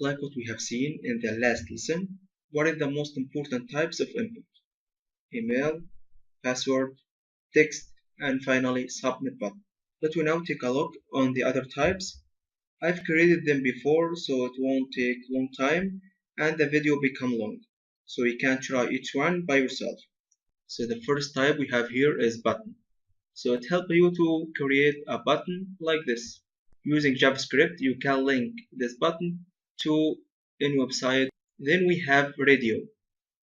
Like what we have seen in the last lesson, what are the most important types of input? Email, password, text, and finally submit button. Let me now take a look on the other types. I've created them before, so it won't take long time and the video become long. So you can try each one by yourself. So the first type we have here is button. So it helps you to create a button like this. Using JavaScript, you can link this button to any website. Then we have radio,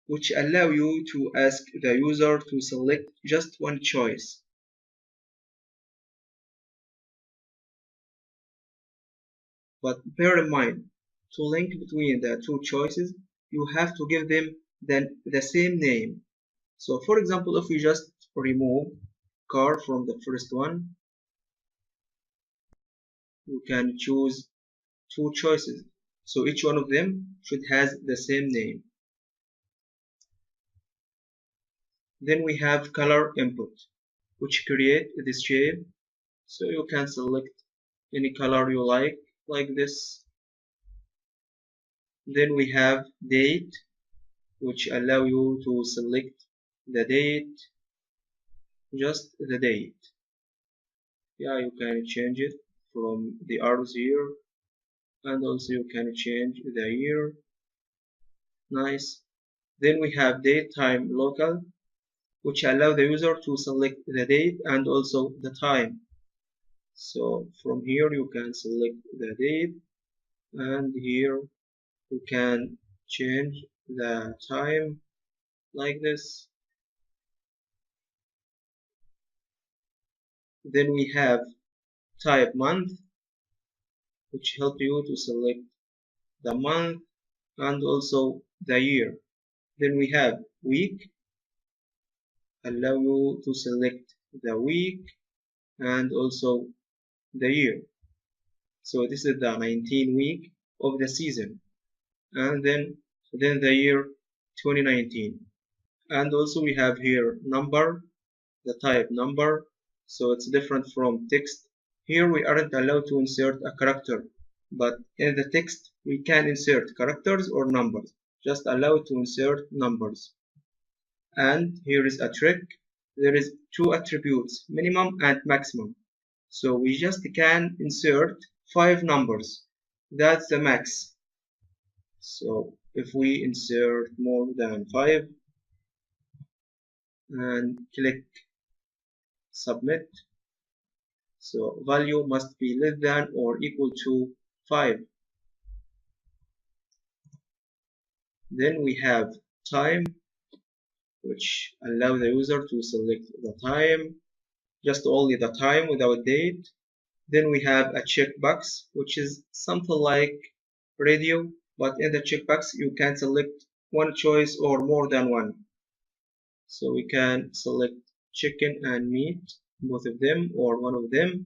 which allow you to ask the user to select just one choice. But bear in mind, to link between the two choices, you have to give them the same name. So for example, if we just remove car from the first one, you can choose two choices. So each one of them should has the same name. Then we have color input, which create this shape. So you can select any color you like this. Then we have date, which allow you to select the date, just the date. Yeah, you can change it from the arrows here, and also you can change the year. Nice. Then we have datetime-local, which allow the user to select the date and also the time. So from here you can select the date, and here you can change the time like this. Then we have type month, which help you to select the month and also the year. Then we have week, allow you to select the week and also the year. So this is the 19th week of the season, and then the year 2019. And also we have here number, the type number, so it's different from text. Here we aren't allowed to insert a character, but in the text we can insert characters or numbers. Just allow to insert numbers. And here is a trick. There is two attributes, minimum and maximum. So we just can insert 5 numbers. That's the max. So if we insert more than 5 and click submit, so value must be less than or equal to 5. Then we have time, which allow the user to select the time, just only the time without date. Then we have a checkbox, which is something like radio, but in the checkbox you can select one choice or more than one. So we can select chicken and meat, both of them or one of them.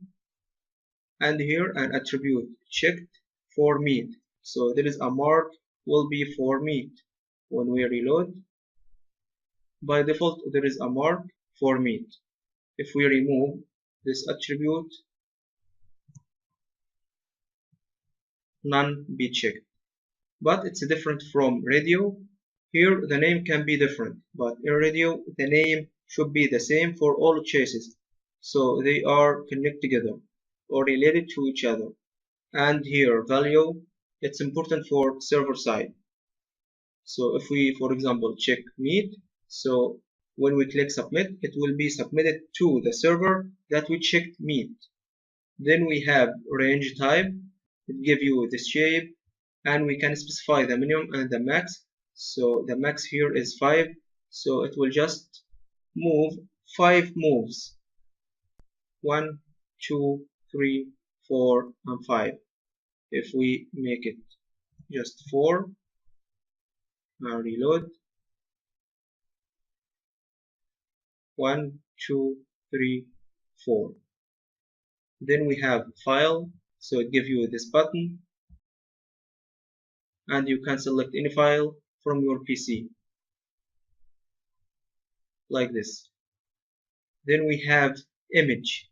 And here an attribute checked for meat. So there is a mark will be for meat. When we reload, by default there is a mark for meat. If we remove this attribute, none be checked. But it's different from radio. Here the name can be different, but in radio the name should be the same for all choices. So they are connected together or related to each other. And here value, it's important for server side. So if we, for example, check meat, so when we click submit, it will be submitted to the server that we checked meat. Then we have range type, it gives you this shape, and we can specify the minimum and the max. So the max here is 5, so it will just move 5 moves. 1, 2, 3, 4, and 5. If we make it just 4, now reload. 1, 2, 3, 4. Then we have file, so it gives you this button, and you can select any file from your PC like this. Then we have image,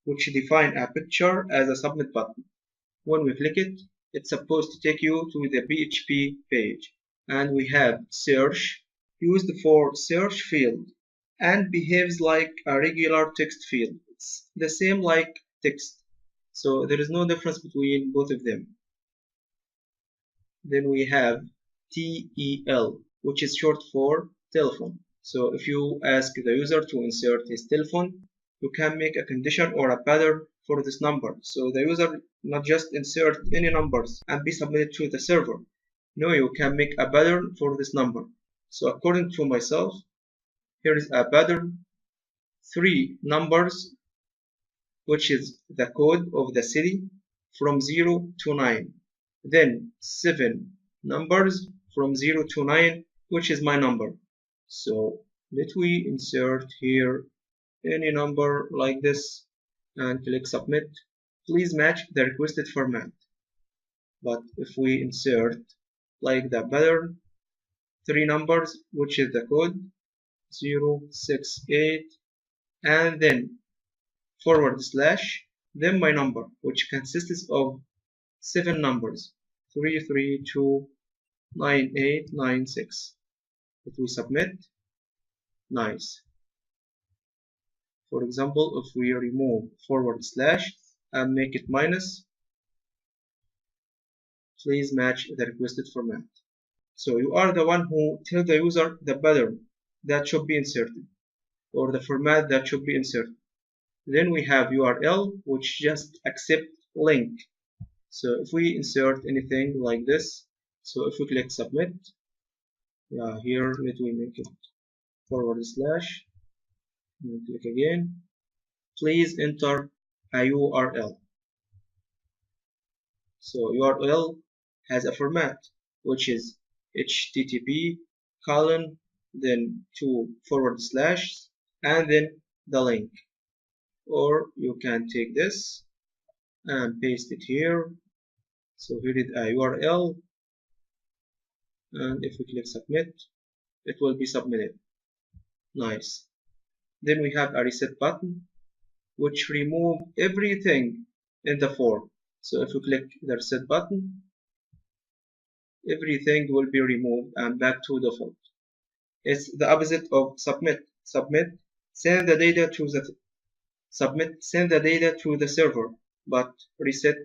which define a picture as a submit button. When we click it, It's supposed to take you to the PHP page. And we have search, used for search field, and behaves like a regular text field. It's the same like text. So there is no difference between both of them. Then we have TEL, which is short for telephone. So if you ask the user to insert his telephone, you can make a condition or a pattern for this number. So the user not just insert any numbers and be submitted to the server. No, you can make a pattern for this number. So according to myself, here is a pattern, 3 numbers, which is the code of the city from 0 to 9. Then 7 numbers from 0 to 9, which is my number. So let we insert here any number like this and click submit. Please match the requested format. But if we insert like the pattern, 3 numbers, which is the code 0, 6, 8, and then forward slash, then my number, which consists of 7 numbers 3329896. If we submit, nice. For example, if we remove forward slash and make it minus, please match the requested format. So you are the one who tell the user the pattern that should be inserted or the format that should be inserted. Then we have URL, which just accept link. So if we insert anything like this, so if we click submit, here let me make it forward slash, and click again. Please enter a URL. So URL has a format, which is HTTP colon, then 2 forward slash, and then the link. Or you can take this and paste it here. So here is a URL, and if we click submit, it will be submitted. Nice. Then we have a reset button, which remove everything in the form. So if we click the reset button, everything will be removed and back to default. It's the opposite of submit. Submit send the data to the server, but reset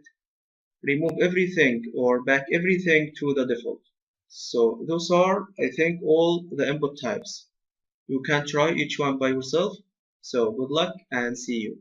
remove everything or back everything to the default. So those are, I think, all the input types. You can try each one by yourself. So good luck and see you.